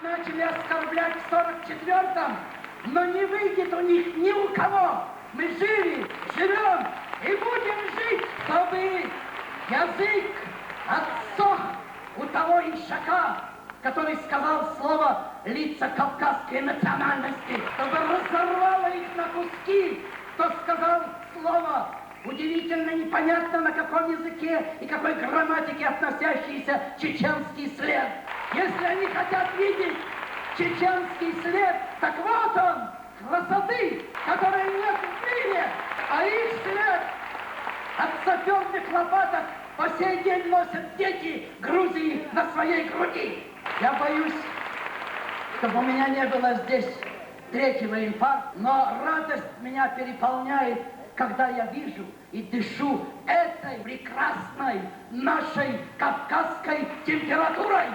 начали оскорблять в 44-м, но не выйдет у них ни у кого. Мы жили, живем и будем жить, чтобы язык отсох у того ишака, который сказал слово «лица кавказской национальности», чтобы разорвало их на куски, кто сказал слово удивительно непонятно на каком языке и какой грамматике относящийся чеченский след. Если они хотят видеть чеченский след, так вот он, красоты, которой нет в мире, а их след от саперных лопаток по сей день носят дети Грузии на своей груди. Я боюсь, чтобы у меня не было здесь третьего инфаркта, но радость меня переполняет, когда я вижу и дышу этой прекрасной нашей кавказской температурой.